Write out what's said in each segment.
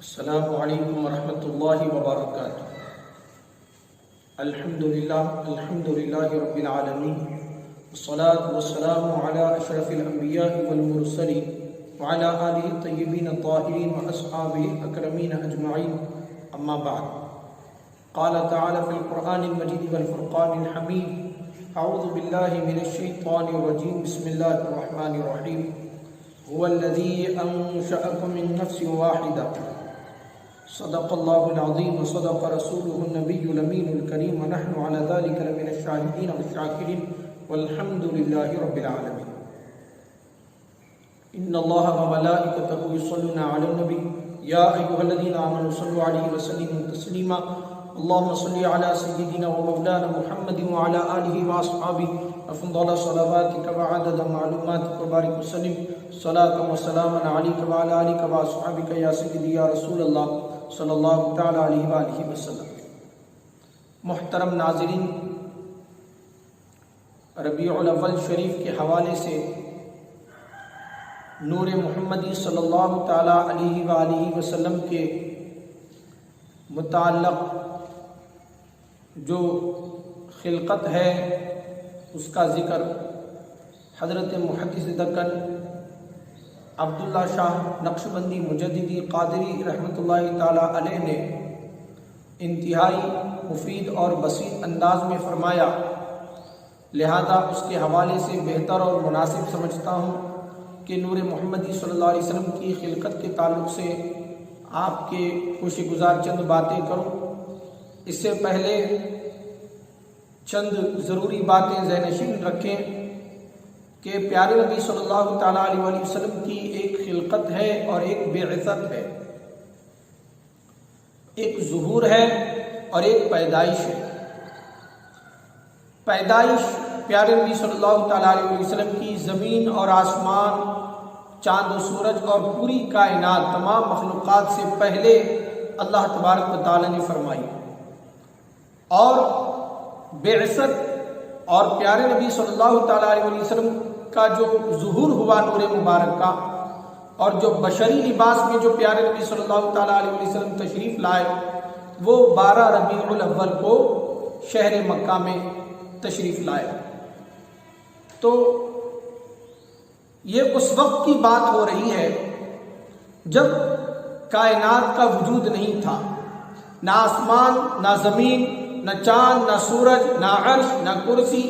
السلام علیکم ورحمۃ اللہ وبرکاتہ۔ الحمدللہ رب العالمین، والصلاة والسلام علی اشرف الانبیاء والمرسلین وعلی آلہ الطیبین الطاہرین واصحابہ الاکرمین اجمعین، اما بعد۔ قال تعالی فی القرآن المجید والفرقان الحمید، اعوذ باللہ من الشیطان الرجیم، بسم اللہ الرحمن الرحیم۔ هو الذی انشأکم من نفس واحدہ، صدق اللہ العظیم وصدق رسولہ النبی الامین الکریم، ونحن علی ذلک لمن الشاہدین والشاکرین، والحمد للہ رب العالمین۔ ان اللہ وملائکتہ یصلون علی النبی یا ایھا الذین آمنوا صلوا علیہ وسلموا تسلیما، اللہم صل علی سیدنا ومولانا محمد وعلی آلہ واصحابہ افضل صلواتک وعدد معلوماتک وبارک وسلم، صلاۃ وسلاما علیک وعلی آلک واصحابک یا سیدی یا رسول اللہ صلی اللہ تعالی علیہ وآلہ وسلم۔ محترم ناظرین، ربیع الاول شریف کے حوالے سے نور محمدی صلی اللہ تعالی علیہ وآلہ وسلم کے متعلق جو خلقت ہے اس کا ذکر حضرت محدث دکن عبداللہ شاہ نقشبندی مجددی قادری رحمۃ اللہ تعالی علیہ نے انتہائی مفید اور بسیط انداز میں فرمایا، لہذا اس کے حوالے سے بہتر اور مناسب سمجھتا ہوں کہ نور محمدی صلی اللہ علیہ وسلم کی خلقت کے تعلق سے آپ کے خوش گزار چند باتیں کروں۔ اس سے پہلے چند ضروری باتیں ذہن نشین رکھیں کہ پیارے نبی صلی اللہ تعالیٰ علیہ وآلہ وسلم کی ایک خلقت ہے اور ایک بعثت ہے، ایک ظہور ہے اور ایک پیدائش ہے۔ پیدائش پیارے نبی صلی اللہ تعالیٰ علیہ وآلہ وسلم کی زمین اور آسمان، چاند و سورج اور پوری کائنات، تمام مخلوقات سے پہلے اللہ تبارک و تعالیٰ نے فرمائی، اور بعثت اور پیارے نبی صلی اللہ تعالیٰ علیہ وآلہ وسلم کا جو ظہور ہوا نور مبارک کا، اور جو بشری لباس میں جو پیارے نبی صلی اللہ تعالیٰ علیہ وآلہ وسلم تشریف لائے، وہ 12 ربیع الاول کو شہر مکہ میں تشریف لائے۔ تو یہ اس وقت کی بات ہو رہی ہے جب کائنات کا وجود نہیں تھا، نہ آسمان، نہ زمین، نہ چاند، نہ سورج، نہ عرش، نہ کرسی،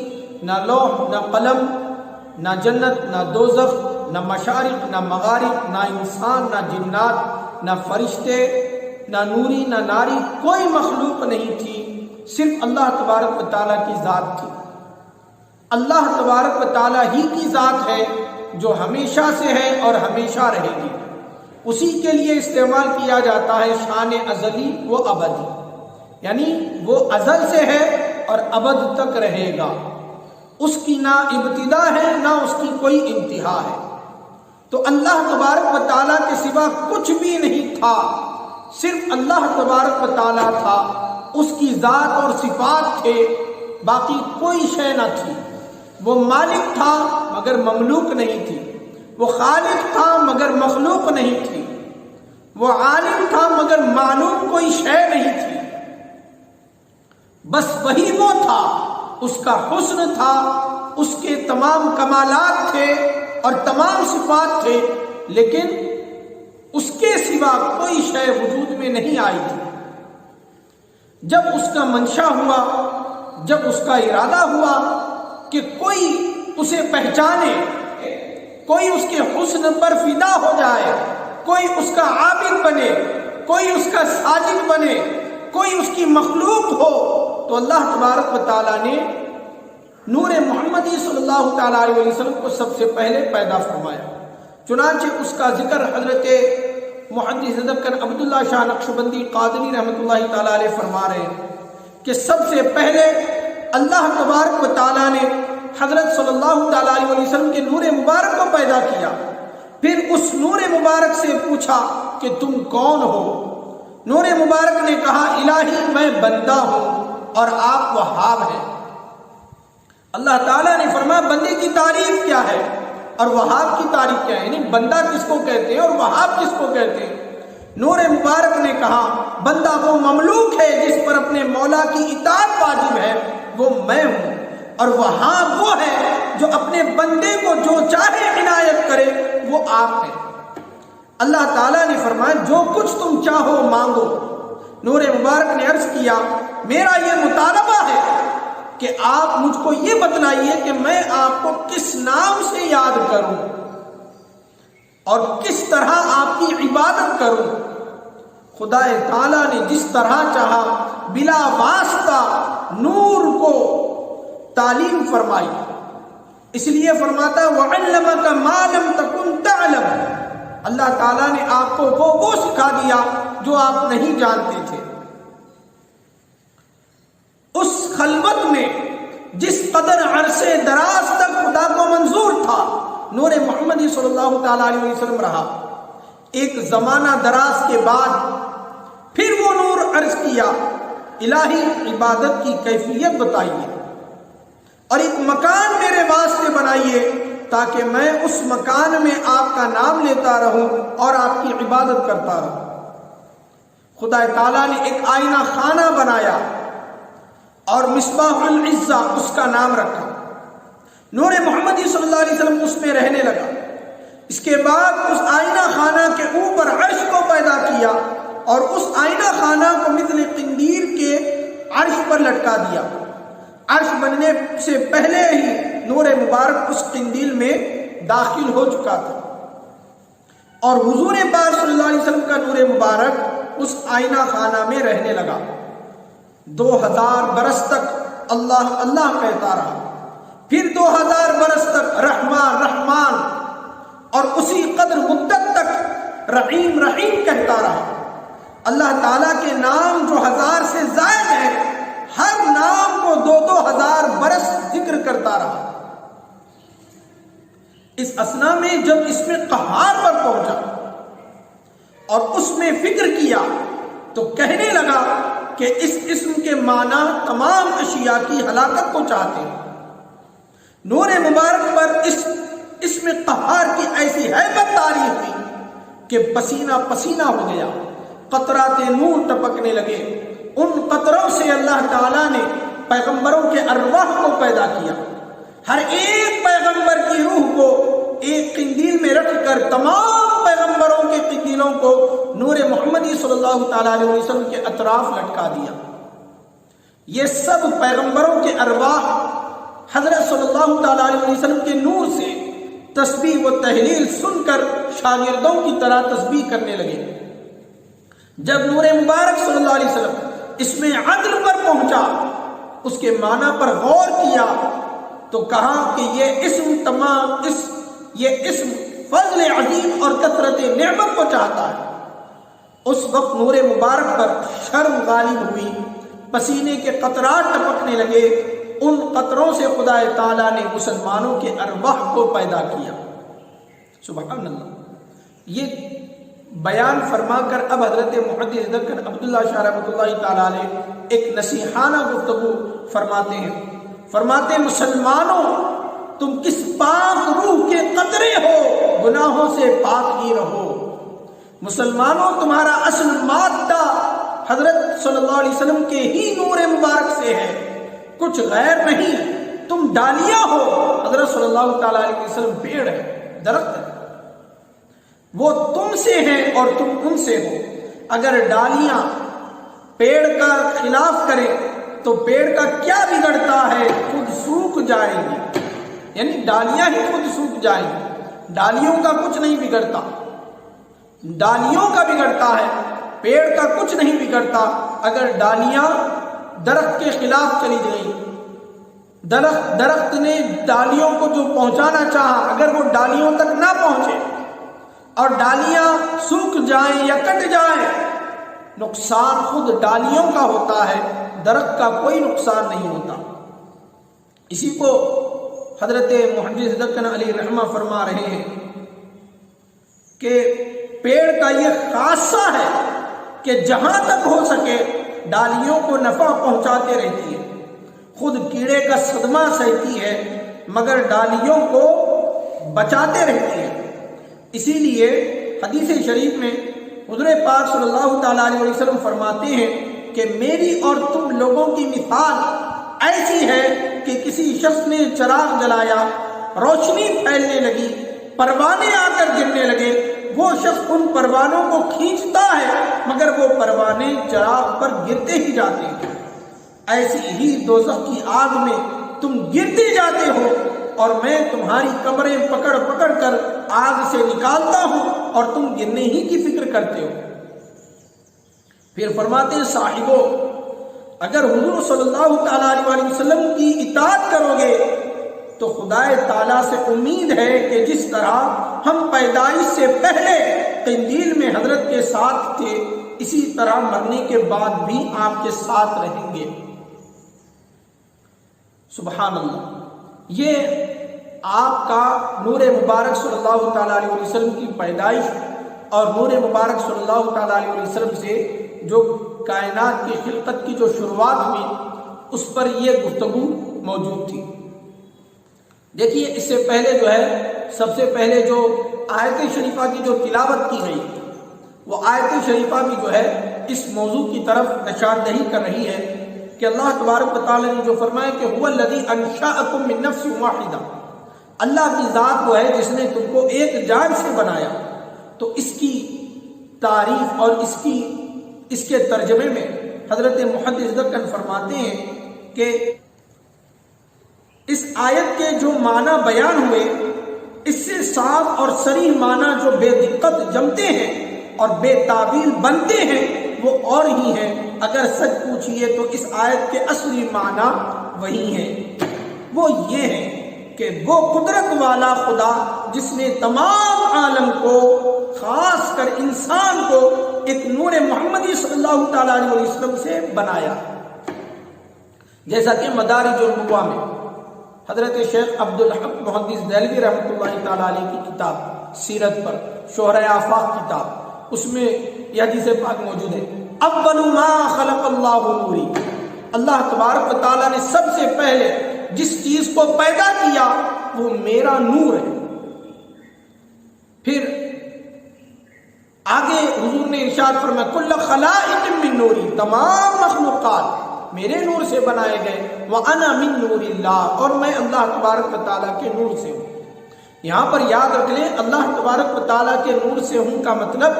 نہ لوح، نہ قلم، نہ جنت، نہ دوزخ، نہ مشارق، نہ مغارب، نہ انسان، نہ جنات، نہ فرشتے، نہ نوری، نہ ناری، کوئی مخلوق نہیں تھی، صرف اللہ تبارک و تعالیٰ کی ذات تھی۔ اللہ تبارک و تعالیٰ ہی کی ذات ہے جو ہمیشہ سے ہے اور ہمیشہ رہے گی، اسی کے لیے استعمال کیا جاتا ہے شان ازلی و ابدی، یعنی وہ ازل سے ہے اور ابد تک رہے گا، اس کی نہ ابتدا ہے نہ اس کی کوئی انتہا ہے۔ تو اللہ تبارک و تعالیٰ کے سوا کچھ بھی نہیں تھا، صرف اللہ تبارک و تعالیٰ تھا، اس کی ذات اور صفات تھے، باقی کوئی شے نہ تھی۔ وہ مالک تھا مگر مملوک نہیں تھی، وہ خالق تھا مگر مخلوق نہیں تھی، وہ عالم تھا مگر معلوم کوئی شے نہیں تھی، بس وہی وہ تھا، اس کا حسن تھا، اس کے تمام کمالات تھے اور تمام صفات تھے، لیکن اس کے سوا کوئی شے وجود میں نہیں آئی تھی۔ جب اس کا منشا ہوا، جب اس کا ارادہ ہوا کہ کوئی اسے پہچانے، کوئی اس کے حسن پر فدا ہو جائے، کوئی اس کا عابد بنے، کوئی اس کا ساجد بنے، کوئی اس کی مخلوق ہو، تو اللہ تبارک و تعالیٰ نے نور محمدی صلی اللہ تعالیٰ علیہ وسلم کو سب سے پہلے پیدا فرمایا۔ چنانچہ اس کا ذکر حضرت محدث دکن عبداللہ شاہ نقشبندی قادری رحمۃ اللہ تعالیٰ علیہ فرما رہے ہیں کہ سب سے پہلے اللہ تبارک و تعالیٰ نے حضرت صلی اللہ تعالیٰ علیہ وسلم کے نور مبارک کو پیدا کیا، پھر اس نور مبارک سے پوچھا کہ تم کون ہو؟ نور مبارک نے کہا الہی میں بندہ ہوں اور آپ وہاب ہیں۔ اللہ تعالیٰ نے فرمایا بندے کی تعریف کیا ہے اور وہاب کی تعریف کیا ہے، یعنی بندہ کس کو کہتے ہیں اور وہاب کس کو کہتے ہیں؟ نور مبارک نے کہا بندہ وہ مملوک ہے جس پر اپنے مولا کی اطاعت واجب ہے، وہ میں ہوں، اور وہاں وہ ہے جو اپنے بندے کو جو چاہے عنایت کرے، وہ آپ ہے۔ اللہ تعالیٰ نے فرمایا جو کچھ تم چاہو مانگو۔ نور مبارک نے عرض کیا میرا یہ مطالبہ ہے کہ آپ مجھ کو یہ بتلائیے کہ میں آپ کو کس نام سے یاد کروں اور کس طرح آپ کی عبادت کروں۔ خدا تعالیٰ نے جس طرح چاہا بلا واسطہ نور کو تعلیم فرمائی، اس لیے فرماتا وَعَلَّمَكَ مَا لَمْ تَكُنْ تَعْلَمُ، اللہ تعالیٰ نے آپ کو وہ سکھا دیا جو آپ نہیں جانتے تھے۔ اس خلوت میں جس قدر عرصے دراز تک خدا کو منظور تھا نور محمدی صلی اللہ تعالیٰ علیہ وسلم رہا، ایک زمانہ دراز کے بعد پھر وہ نور عرض کیا الہی عبادت کی کیفیت بتائیے اور ایک مکان میرے واسطے بنائیے تاکہ میں اس مکان میں آپ کا نام لیتا رہوں اور آپ کی عبادت کرتا رہوں۔ خدا تعالیٰ نے ایک آئینہ خانہ بنایا اور مصباح العزہ اس کا نام رکھا۔ نور محمدی صلی اللہ علیہ وسلم اس میں رہنے لگا۔ اس کے بعد اس آئینہ خانہ کے اوپر عرش کو پیدا کیا اور اس آئینہ خانہ کو مثل قندیل کے عرش پر لٹکا دیا۔ عرش بننے سے پہلے ہی نور مبارک اس قندیل میں داخل ہو چکا تھا، اور حضور پاک صلی اللہ علیہ وسلم کا نور مبارک اس آئینہ خانہ میں رہنے لگا۔ 2000 برس تک اللہ اللہ کہتا رہا، پھر 2000 برس تک رحمان رحمان، اور اسی قدر مدت تک رحیم رحیم کہتا رہا۔ اللہ تعالیٰ کے نام جو 1000 سے زائد ہے، ہر نام کو 2000 برس ذکر کرتا رہا۔ اس اثنا میں جب اس میں قہار پر پہنچا اور اس میں فکر کیا تو کہنے لگا کہ اس اسم کے معنی تمام اشیاء کی ہلاکت کو چاہتے ہیں۔ نور مبارک پر اس اسم قہار کی ایسی ہیبت طاری ہوئی کہ پسینہ پسینہ ہو گیا، قطرات نور ٹپکنے لگے۔ ان قطروں سے اللہ تعالیٰ نے پیغمبروں کے ارواح کو پیدا کیا۔ ہر ایک پیغمبر کی روح کو ایک قندیل میں رکھ کر تمام پیغمبروں کے قندیلوں کو نور محمدی صلی اللہ تعالیٰ علیہ وسلم کے اطراف لٹکا دیا۔ یہ سب پیغمبروں کے ارواح حضرت صلی اللہ تعالیٰ علیہ وسلم کے نور سے تسبیح و تحلیل سن کر شاگردوں کی طرح تسبیح کرنے لگے۔ جب نور مبارک صلی اللہ علیہ وسلم اس میں عدل پر پہنچا، اس کے معنی پر غور کیا تو کہا کہ یہ اسم فضل عظیم اور کثرت نعمت کو چاہتا ہے۔ اس وقت نور مبارک پر شرم غالب ہوئی، پسینے کے قطرات ٹپکنے لگے۔ ان قطروں سے خدا تعالیٰ نے مسلمانوں کے ارواح کو پیدا کیا۔ سبحان اللہ۔ یہ بیان فرما کر اب حضرت محدث ذکر عبداللہ شاہ رحمۃ اللہ تعالیٰ علیہ ایک نصیحانہ گفتگو فرماتے ہیں۔ فرماتے مسلمانوں تم کس پاک روح کے قطرے ہو، گناہوں سے پاک ہی رہو۔ مسلمانوں تمہارا اصل مادہ حضرت صلی اللہ علیہ وسلم کے ہی نور مبارک سے ہے، کچھ غیر نہیں۔ تم ڈالیاں ہو، حضرت صلی اللہ تعالیٰ علیہ وسلم پیڑ ہے، درخت ہے، وہ تم سے ہیں اور تم ان سے ہو۔ اگر ڈالیاں پیڑ کا خلاف کریں تو پیڑ کا کیا بگڑتا ہے، خود سوکھ جائیں گی، یعنی ڈالیاں ہی خود سوکھ جائیں گی، ڈالیوں کا کچھ نہیں بگڑتا۔ ڈالیوں کا بگڑتا ہے، پیڑ کا کچھ نہیں بگڑتا۔ اگر ڈالیاں درخت کے خلاف چلی گئی، درخت نے ڈالیوں کو جو پہنچانا چاہا اگر وہ ڈالیوں تک نہ پہنچے اور ڈالیاں سوکھ جائیں یا کٹ جائیں، نقصان خود ڈالیوں کا ہوتا ہے، درخت کا کوئی نقصان نہیں ہوتا۔ اسی کو حضرت محدث ذکر علی رحمہ فرما رہے ہیں کہ پیڑ کا یہ خاصہ ہے کہ جہاں تک ہو سکے ڈالیوں کو نفع پہنچاتے رہتی ہے، خود کیڑے کا صدمہ سہتی ہے مگر ڈالیوں کو بچاتے رہتی ہے۔ اسی لیے حدیث شریف میں حضور پاک صلی اللہ تعالیٰ علیہ وسلم فرماتے ہیں کہ میری اور تم لوگوں کی مثال ایسی ہے کہ کسی شخص نے چراغ جلایا، روشنی پھیلنے لگی، پروانے آ کر گرنے لگے، وہ شخص ان پروانوں کو کھینچتا ہے مگر وہ پروانے چراغ پر گرتے ہی جاتے ہیں، ایسی ہی دوزخ کی آگ میں تم گرتے جاتے ہو اور میں تمہاری کمریں پکڑ پکڑ کر آگ سے نکالتا ہوں اور تم گرنے ہی کی فکر کرتے ہو۔ پھر فرماتے ہیں صاحبو، اگر حضور صلی اللہ تعالیٰ علیہ وسلم کی اطاعت کرو گے تو خدا تعالیٰ سے امید ہے کہ جس طرح ہم پیدائش سے پہلے قندیل میں حضرت کے ساتھ تھے، اسی طرح مرنے کے بعد بھی آپ کے ساتھ رہیں گے۔ سبحان اللہ، یہ آپ کا نور مبارک صلی اللہ تعالیٰ علیہ وسلم کی پیدائش اور نور مبارک صلی اللہ تعالیٰ علیہ وسلم سے جو کائنات کی خلقت کی جو شروعات ہوئی اس پر یہ گفتگو موجود تھی۔ دیکھیے اس سے پہلے جو ہے سب سے پہلے جو آیت شریفہ کی جو تلاوت کی گئی وہ آیت شریفہ بھی جو ہے اس موضوع کی طرف نشاندہی کر رہی ہے کہ اللہ تبارک و تعالیٰ نے جو فرمایا کہ هو الذی انشأکم من نفس واحدہ، اللہ کی ذات وہ ہے جس نے تم کو ایک جان سے بنایا۔ تو اس کی تعریف اور اس کے ترجمے میں حضرت محدث دکن فرماتے ہیں کہ اس آیت کے جو معنی بیان ہوئے اس سے صاف اور صریح معنی جو بے دقت جمتے ہیں اور بے تعبیل بنتے ہیں وہ اور ہی ہیں۔ اگر سچ پوچھئے تو اس آیت کے اصلی معنی وہی ہیں، وہ یہ ہے کہ وہ قدرت والا خدا جس نے تمام عالم کو خاص کر انسان کو ایک نور محمدی صلی اللہ تعالیٰ علیہ وسلم سے بنایا، جیسا کہ مدارج النبوہ میں حضرت شیخ عبدالحق محدث دہلوی رحمۃ اللہ تعالیٰ علیہ کی کتاب سیرت پر شہرۂ آفاق کتاب، اس میں یہ حدیث پاک موجود ہے، اول ما خلق اللہ نوری، اللہ تبارک و تعالیٰ نے سب سے پہلے جس چیز کو پیدا کیا وہ میرا نور ہے۔ پھر آگے حضور نے ارشاد فرمایا کل خلائق من نوری، تمام مخلوقات میرے نور سے بنائے گئے، وَأَنَا مِن نُورِ اللَّهِ، اور میں اللہ تبارک و تعالیٰ کے نور سے ہوں۔ یہاں پر یاد رکھ لیں اللہ تبارک و تعالیٰ کے نور سے ہوں کا مطلب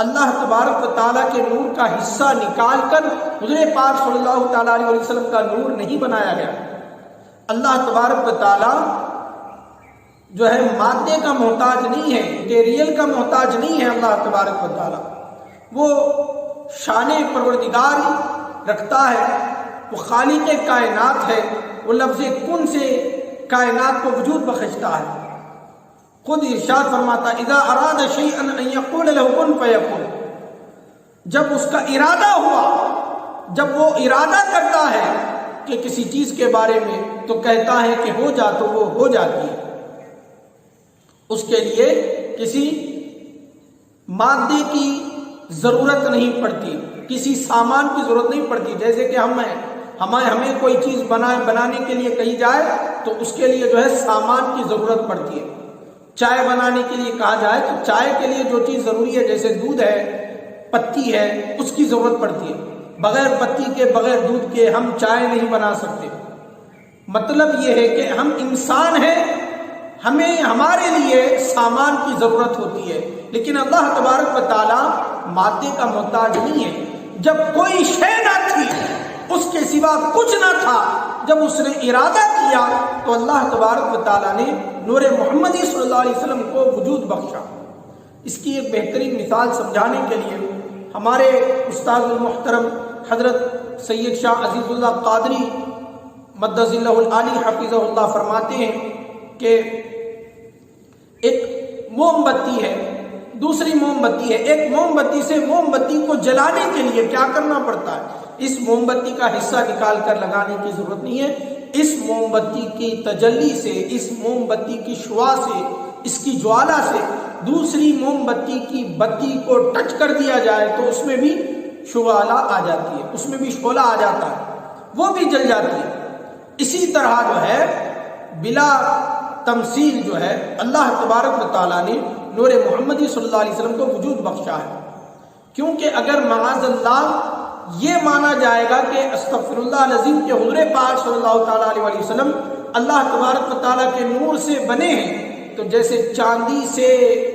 اللہ تبارک و تعالیٰ کے نور کا حصہ نکال کر حضور پاک صلی اللہ تعالیٰ علیہ وسلم کا نور نہیں بنایا گیا۔ اللہ تبارک و تعالیٰ جو ہے مادے کا محتاج نہیں ہے، مٹیریل کا محتاج نہیں ہے۔ اللہ تبارک و تعالیٰ وہ شان پروردگار رکھتا ہے، وہ خالق کائنات ہے، وہ لفظ کن سے کائنات کو وجود بخشتا ہے۔ خود ارشاد فرماتا اذا اراد شیئا ان یقول له کن فیکن، جب اس کا ارادہ ہوا، جب وہ ارادہ کرتا ہے کہ کسی چیز کے بارے میں تو کہتا ہے کہ ہو جا تو وہ ہو جاتی ہے۔ اس کے لیے کسی مادے کی ضرورت نہیں پڑتی، کسی سامان کی ضرورت نہیں پڑتی۔ جیسے کہ ہمیں کوئی چیز بنانے کے لیے کہی جائے تو اس کے لیے جو ہے سامان کی ضرورت پڑتی ہے۔ چائے بنانے کے لیے کہا جائے تو چائے کے لیے جو چیز ضروری ہے جیسے دودھ ہے، پتی ہے، اس کی ضرورت پڑتی ہے۔ بغیر پتی کے بغیر دودھ کے ہم چائے نہیں بنا سکتے۔ مطلب یہ ہے کہ ہم انسان ہیں، ہمارے لیے سامان کی ضرورت ہوتی ہے، لیکن اللہ تبارک و تعالیٰ مادے کا محتاج نہیں ہے۔ جب کوئی شے نہ تھی، اس کے سوا کچھ نہ تھا، جب اس نے ارادہ کیا تو اللہ تبارک و تعالیٰ نے نور محمدی صلی اللہ علیہ وسلم کو وجود بخشا۔ اس کی ایک بہترین مثال سمجھانے کے لیے ہمارے استاد المحترم حضرت سید شاہ عزیز اللہ قادری مدظ اللہ العالی حفظہ اللہ فرماتے ہیں کہ ایک موم بتی ہے، دوسری موم بتی ہے، ایک موم بتی سے موم بتی کو جلانے کے لیے کیا کرنا پڑتا ہے؟ اس موم بتی کا حصہ نکال کر لگانے کی ضرورت نہیں ہے۔ اس موم بتی کی تجلی سے، اس موم بتی کی شعاع سے، اس کی جوالا سے دوسری موم بتی کی بتی کو ٹچ کر دیا جائے تو اس میں بھی شعلہ آ جاتی ہے، اس میں بھی شعلہ آ جاتا ہے، وہ بھی جل جاتی ہے۔ اسی طرح جو ہے بلا تمثیل جو ہے اللہ تبارک و تعالیٰ نے نور محمدی صلی اللہ علیہ وسلم کو وجود بخشا ہے۔ کیونکہ اگر معاذ اللہ یہ مانا جائے گا کہ استغفر اللہ العظیم کہ حضور پاک صلی اللہ تعالیٰ علیہ وسلم اللہ تبارک و تعالیٰ کے نور سے بنے ہیں، تو جیسے چاندی سے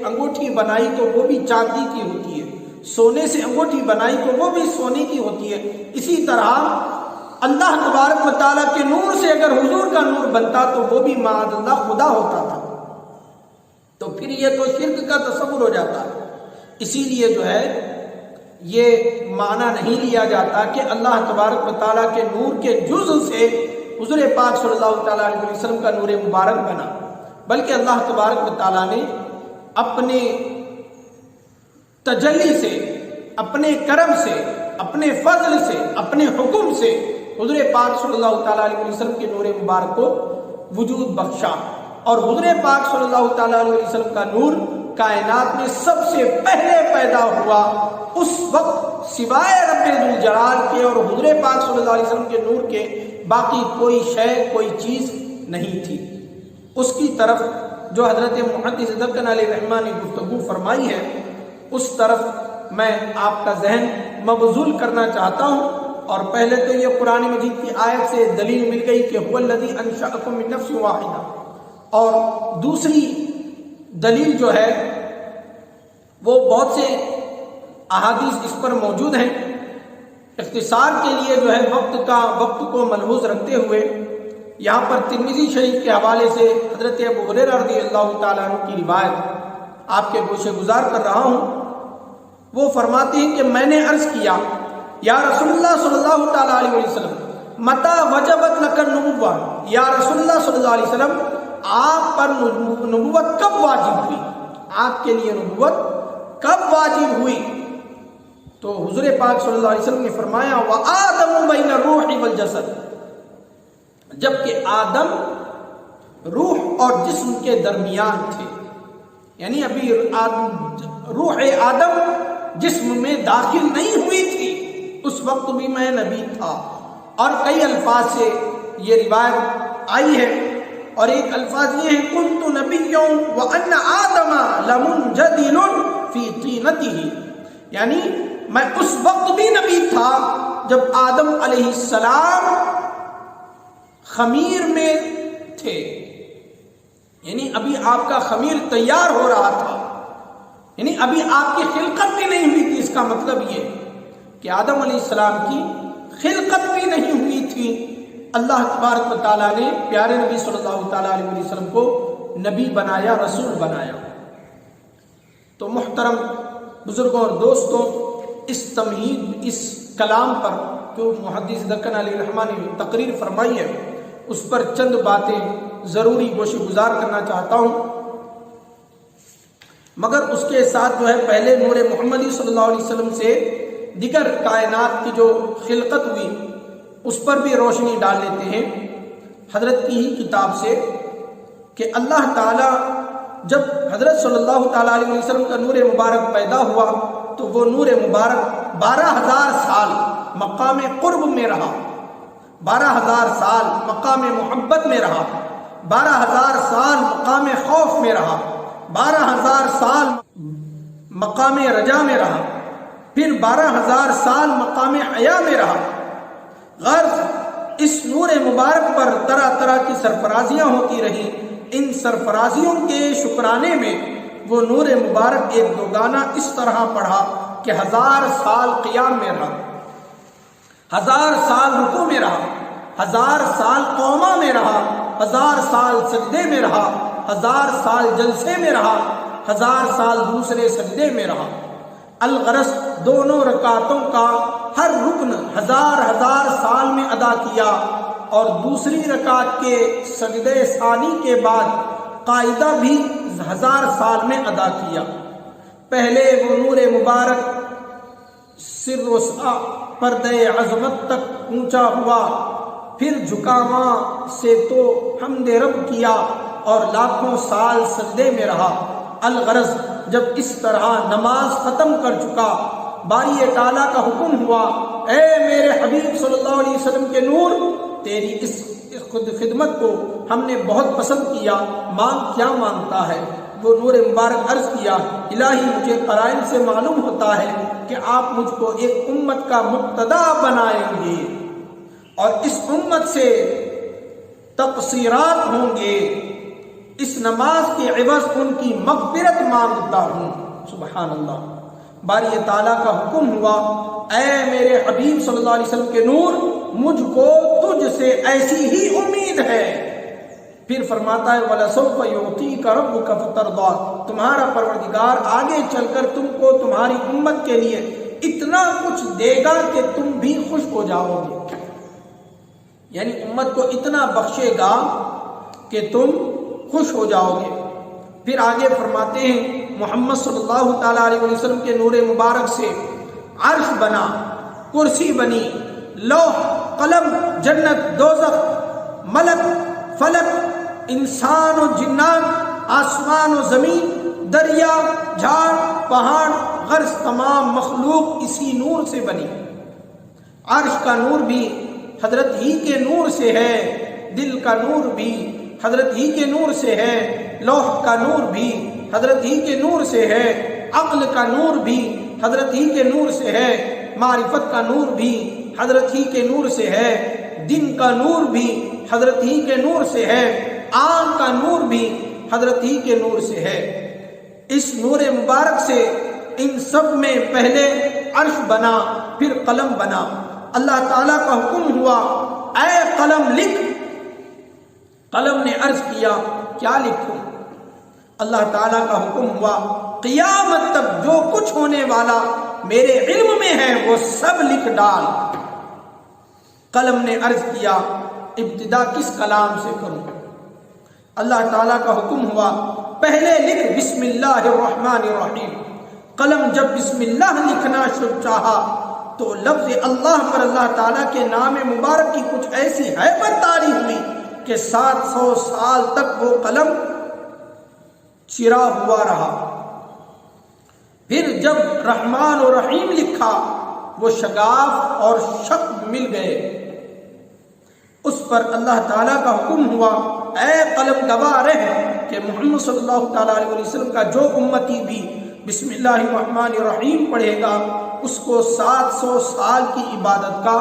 انگوٹھی بنائی تو وہ بھی چاندی کی ہوتی ہے، سونے سے انگوٹھی بنائی تو وہ بھی سونے کی ہوتی ہے، اسی طرح اللہ تبارک و تعالیٰ کے نور سے اگر حضور کا نور بنتا تو وہ بھی معاذ اللہ خدا ہوتا تھا، تو پھر یہ تو شرک کا تصور ہو جاتا ہے۔ اسی لیے جو ہے یہ معنی نہیں لیا جاتا کہ اللہ تبارک و تعالیٰ کے نور کے جزء سے حضور پاک صلی اللہ تعالیٰ علیہ وسلم کا نور مبارک بنا، بلکہ اللہ تبارک و تعالیٰ نے اپنے تجلی سے، اپنے کرم سے، اپنے فضل سے، اپنے حکم سے حضور پاک صلی اللہ تعالیٰ علیہ وسلم کے نور مبارک کو وجود بخشا، اور حضور پاک صلی اللہ تعالیٰ علیہ وسلم کا نور کائنات میں سب سے پہلے پیدا ہوا۔ اس وقت سوائے رب ذوالجلال کے اور حضور پاک صلی اللہ علیہ وسلم کے نور کے باقی کوئی شے، کوئی چیز نہیں تھی۔ اس کی طرف جو حضرت محدث دکن علیہ رحمہ نے گفتگو فرمائی ہے، اس طرف میں آپ کا ذہن مبذول کرنا چاہتا ہوں۔ اور پہلے تو یہ قرآن مجید کی آیت سے دلیل مل گئی کہ هو الذی انشأکم من نفس واحدہ، اور دوسری دلیل جو ہے وہ بہت سے احادیث اس پر موجود ہیں۔ اختصار کے لیے جو ہے وقت کو ملحوظ رکھتے ہوئے یہاں پر ترمذی شریف کے حوالے سے حضرت ابو ہریرہ رضی اللہ تعالیٰ عنہ کی روایت آپ کے گوشے گزار کر رہا ہوں۔ وہ فرماتے ہیں کہ میں نے عرض کیا، یا رسول اللہ صلی اللہ تعالیٰ علیہ وسلم متى وجبت لک النبوہ، یا رسول اللہ صلی اللہ علیہ وسلم آپ پر نبوت کب واجب ہوئی، آپ کے لیے نبوت کب واجب ہوئی؟ تو حضور پاک صلی اللہ علیہ وسلم نے فرمایا وآدم بین الروح والجسد، جبکہ آدم روح اور جسم کے درمیان تھے، یعنی ابھی روح آدم جسم میں داخل نہیں ہوئی تھی، اس وقت بھی میں نبی تھا۔ اور کئی الفاظ سے یہ روایت آئی ہے، اور ایک الفاظ یہ ہے کنت نبی وان آدم لمنجدل فی طینتہ، یعنی میں اس وقت بھی نبی تھا جب آدم علیہ السلام خمیر میں تھے، یعنی ابھی آپ کا خمیر تیار ہو رہا تھا، یعنی ابھی آپ کی خلقت بھی نہیں ہوئی تھی۔ اس کا مطلب یہ کہ آدم علیہ السلام کی خلقت بھی نہیں ہوئی تھی، اللہ تبارک و تعالیٰ نے پیارے نبی صلی اللہ تعالیٰ علیہ وسلم کو نبی بنایا، رسول بنایا۔ تو محترم بزرگوں اور دوستوں، اس تمہید، اس کلام پر جو محدث دکن علیہ رحمہ نے تقریر فرمائی ہے، اس پر چند باتیں ضروری گوشے گزار کرنا چاہتا ہوں، مگر اس کے ساتھ جو ہے پہلے نور محمدی صلی اللہ علیہ وسلم سے دیگر کائنات کی جو خلقت ہوئی اس پر بھی روشنی ڈال لیتے ہیں حضرت کی ہی کتاب سے، کہ اللہ تعالیٰ جب حضرت صلی اللہ تعالیٰ علیہ وسلم کا نور مبارک پیدا ہوا تو وہ نور مبارک 12,000 سال مقام قرب میں رہا، 12,000 سال مقام محبت میں رہا، 12,000 سال مقام خوف میں رہا، 12,000 سال مقام رجا میں رہا، پھر 12,000 سال مقام حیا میں رہا۔ غرض اس نور مبارک پر طرح طرح کی سرفرازیاں ہوتی رہیں، ان سرفرازیوں کے شکرانے میں وہ نور مبارک ایک دوگانہ اس طرح پڑھا کہ 1000 سال قیام میں رہا، 1000 سال رکوع میں رہا، 1000 سال قوما میں رہا، 1000 سال سجدے میں رہا، 1000 سال جلسے میں رہا، 1000 سال دوسرے سجدے میں رہا۔ الغرض دونوں رکعتوں کا ہر رکن 1000 سال میں ادا کیا، اور دوسری رکعت کے سجدے ثانی کے بعد قاعدہ بھی 1000 سال میں ادا کیا۔ پہلے وہ نور مبارک سر و پردے عظمت تک اونچا ہوا، پھر جھکاواں سے تو حمد رب کیا اور لاکھوں سال سجدے میں رہا۔ الغرض جب اس طرح نماز ختم کر چکا، باری تعالیٰ کا حکم ہوا، اے میرے حبیب صلی اللہ علیہ وسلم کے نور، تیری اس خدمت کو ہم نے بہت پسند کیا، مانگ کیا مانگتا ہے؟ وہ نور مبارک عرض کیا الہی مجھے قرائن سے معلوم ہوتا ہے کہ آپ مجھ کو ایک امت کا مقتدا بنائیں گے اور اس امت سے تقصیرات ہوں گے، اس نماز کے عوض ان کی مغفرت مانگتا ہوں۔ سبحان اللہ۔ باری تعالیٰ کا حکم ہوا اے میرے حبیب صلی اللہ علیہ وسلم کے نور، مجھ کو تجھ سے ایسی ہی امید ہے۔ پھر فرماتا ہے وَلَسَوْفَ يُعْطِيكَ رَبُّكَ فَتَرْضَىٰ، تمہارا پروردگار آگے چل کر تم کو تمہاری امت کے لیے اتنا کچھ دے گا کہ تم بھی خوش ہو جاؤ گے، یعنی امت کو اتنا بخشے گا کہ تم خوش ہو جاؤ گے۔ پھر آگے فرماتے ہیں محمد صلی اللہ تعالیٰ علیہ وسلم کے نور مبارک سے عرش بنا، کرسی بنی، لوح، قلم، جنت، دوزخ، ملک، فلک، انسان و جنات، آسمان و زمین، دریا، جھاڑ، پہاڑ، غرض تمام مخلوق اسی نور سے بنی۔ عرش کا نور بھی حضرت ہی کے نور سے ہے، دل کا نور بھی حضرت ہی کے نور سے ہے، لوح کا نور بھی حضرت ہی کے نور سے ہے، عقل کا نور بھی حضرت ہی کے نور سے ہے، معرفت کا نور بھی حضرت ہی کے نور سے ہے، دن کا نور بھی حضرت ہی کے نور سے ہے، آنکھ کا نور بھی حضرت ہی کے نور سے ہے۔ اس نور مبارک سے ان سب میں پہلے عرش بنا، پھر قلم بنا۔ اللہ تعالیٰ کا حکم ہوا اے قلم لکھ۔ قلم نے عرض کیا کیا لکھوں؟ اللہ تعالیٰ کا حکم ہوا قیامت تک جو کچھ ہونے والا میرے علم میں ہے وہ سب لکھ ڈال۔ قلم نے عرض کیا ابتدا کس کلام سے کروں؟ اللہ تعالیٰ کا حکم ہوا پہلے لکھ بسم اللہ الرحمن الرحیم۔ قلم جب بسم اللہ لکھنا چاہا تو لفظ اللہ پر اللہ تعالیٰ کے نام مبارک کی کچھ ایسی ہیبت طاری ہوئی کہ 700 سال تک وہ قلم چرا ہوا رہا۔ پھر جب رحمان و رحیم لکھا وہ شگاف اور شق مل گئے۔ اس پر اللہ تعالیٰ کا حکم ہوا اے قلم گواہ رہ کہ محمد صلی اللہ تعالیٰ علیہ وسلم کا جو امتی بھی بسم اللہ الرحمن الرحیم پڑھے گا اس کو 700 سال کی عبادت کا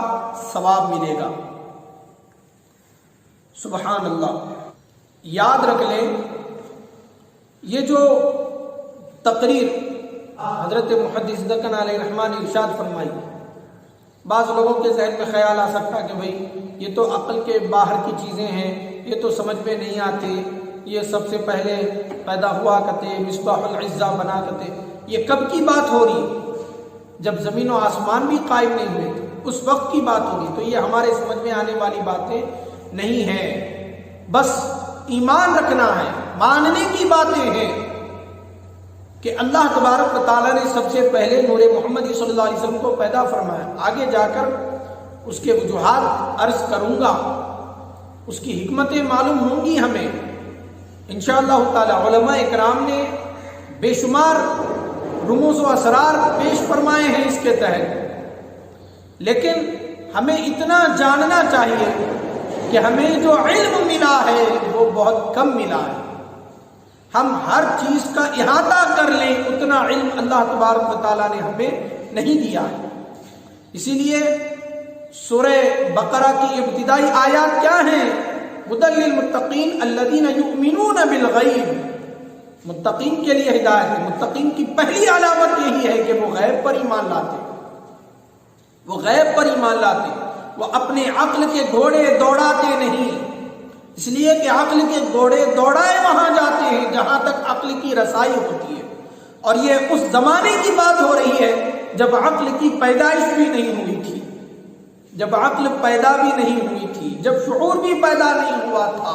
ثواب ملے گا۔ سبحان اللہ۔ یاد رکھ لیں یہ جو تقریر حضرت محدث دکن علیہ الرحمن ارشاد فرمائی، بعض لوگوں کے ذہن میں خیال آ سکتا کہ بھئی یہ تو عقل کے باہر کی چیزیں ہیں، یہ تو سمجھ میں نہیں آتے، یہ سب سے پہلے پیدا ہوا کرتے، مصباح العزہ بنا کرتے، یہ کب کی بات ہو رہی؟ جب زمین و آسمان بھی قائم نہیں ہوئے اس وقت کی بات ہو رہی۔ تو یہ ہمارے سمجھ میں آنے والی باتیں نہیں ہیں، بس ایمان رکھنا ہے، ماننے کی باتیں ہیں کہ اللہ تبارک و تعالیٰ نے سب سے پہلے نور محمدی صلی اللہ علیہ وسلم کو پیدا فرمایا۔ آگے جا کر اس کے وجوہات عرض کروں گا، اس کی حکمتیں معلوم ہوں گی ہمیں انشاءاللہ تعالی۔ علماء اکرام نے بے شمار رموز و اسرار پیش فرمائے ہیں اس کے تحت، لیکن ہمیں اتنا جاننا چاہیے کہ ہمیں جو علم ملا ہے وہ بہت کم ملا ہے۔ ہم ہر چیز کا احاطہ کر لیں اتنا علم اللہ تبارک و تعالیٰ نے ہمیں نہیں دیا ہے۔ اسی لیے سورہ بقرہ کی ابتدائی آیات کیا ہیں؟ ھدی للمتقین الذین یؤمنون بالغیب، متقین کے لیے ہدایت ہے۔ متقین کی پہلی علامت یہی ہے کہ وہ غیب پر ایمان لاتے، وہ غیب پر ایمان لاتے، وہ اپنے عقل کے گھوڑے دوڑاتے نہیں، اس لیے کہ عقل کے گھوڑے دوڑائے وہاں جاتے ہیں جہاں تک عقل کی رسائی ہوتی ہے، اور یہ اس زمانے کی بات ہو رہی ہے جب عقل کی پیدائش بھی نہیں ہوئی تھی، جب عقل پیدا بھی نہیں ہوئی تھی، جب شعور بھی پیدا نہیں ہوا تھا،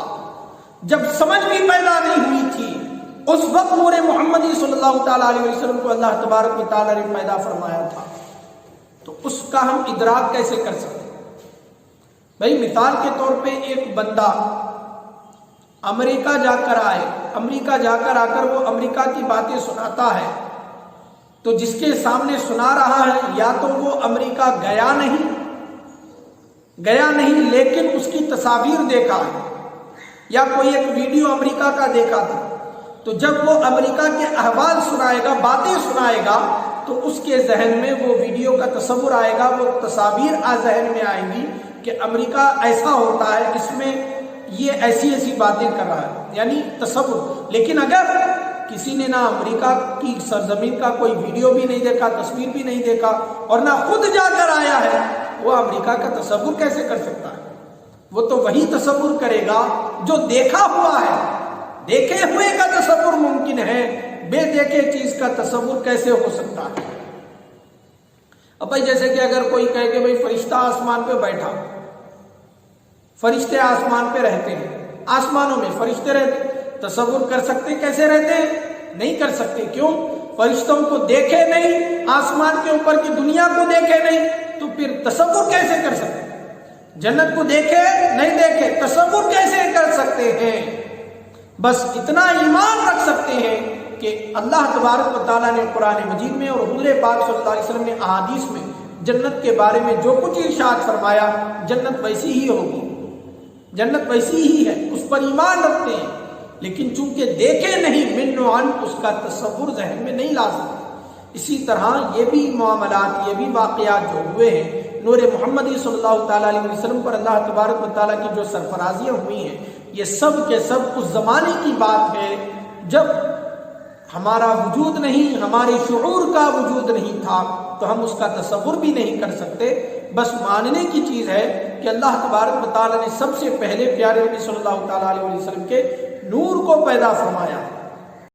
جب سمجھ بھی پیدا نہیں ہوئی تھی، اس وقت نور محمدی صلی اللہ تعالیٰ علیہ وسلم کو اللہ تبارک و تعالیٰ نے پیدا فرمایا تھا۔ تو اس کا ہم ادراک کیسے کر سکتے؟ بھائی مثال کے طور پہ ایک بندہ امریکہ جا کر آئے، امریکہ جا کر آ کر وہ امریکہ کی باتیں سناتا ہے، تو جس کے سامنے سنا رہا ہے یا تو وہ امریکہ گیا نہیں لیکن اس کی تصاویر دیکھا ہے، یا کوئی ایک ویڈیو امریکہ کا دیکھا تھا، تو جب وہ امریکہ کے احوال سنائے گا، باتیں سنائے گا، تو اس کے ذہن میں وہ ویڈیو کا تصور آئے گا، وہ تصاویر ذہن میں آئیں گی کہ امریکہ ایسا ہوتا ہے، اس میں یہ ایسی ایسی باتیں کر رہا ہے، یعنی تصور۔ لیکن اگر کسی نے نہ امریکہ کی سرزمین کا کوئی ویڈیو بھی نہیں دیکھا، تصویر بھی نہیں دیکھا، اور نہ خود جا کر آیا ہے، وہ امریکہ کا تصور کیسے کر سکتا ہے؟ وہ تو وہی تصور کرے گا جو دیکھا ہوا ہے۔ دیکھے ہوئے کا تصور ممکن ہے، بے دیکھے چیز کا تصور کیسے ہو سکتا ہے؟ اب بھائی جیسے کہ اگر کوئی کہے کہ بھائی فرشتہ آسمان پہ بیٹھا، فرشتے آسمان پہ رہتے ہیں، آسمانوں میں فرشتے رہتے ہیں، تصور کر سکتے کیسے رہتے ہیں؟ نہیں کر سکتے۔ کیوں؟ فرشتوں کو دیکھے نہیں، آسمان کے اوپر کی دنیا کو دیکھے نہیں، تو پھر تصور کیسے کر سکتے؟ جنت کو دیکھے نہیں دیکھے، تصور کیسے کر سکتے ہیں؟ بس اتنا ایمان رکھ سکتے ہیں کہ اللہ تبارک و تعالیٰ نے قرآن مجید میں اور حضور پاک صلی اللہ علیہ وسلم نے احادیث میں جنت کے بارے میں جو کچھ ارشاد فرمایا، جنت ویسی ہی ہوگی، جنت ویسی ہی ہے، اس پر ایمان رکھتے ہیں۔ لیکن چونکہ دیکھے نہیں، من و عن، اس کا تصور ذہن میں نہیں لا سکتے۔ اسی طرح یہ بھی معاملات، یہ بھی واقعات جو ہوئے ہیں، نور محمدی صلی اللہ تعالیٰ علیہ وسلم پر اللہ تبارک و تعالیٰ کی جو سرفرازیاں ہوئی ہیں، یہ سب کے سب اس زمانے کی بات ہے جب ہمارا وجود نہیں، ہمارے شعور کا وجود نہیں تھا، تو ہم اس کا تصور بھی نہیں کر سکتے۔ بس ماننے کی چیز ہے کہ اللہ تبارک و تعالیٰ نے سب سے پہلے پیارے نبی صلی اللہ تعالیٰ علیہ وسلم کے نور کو پیدا فرمایا۔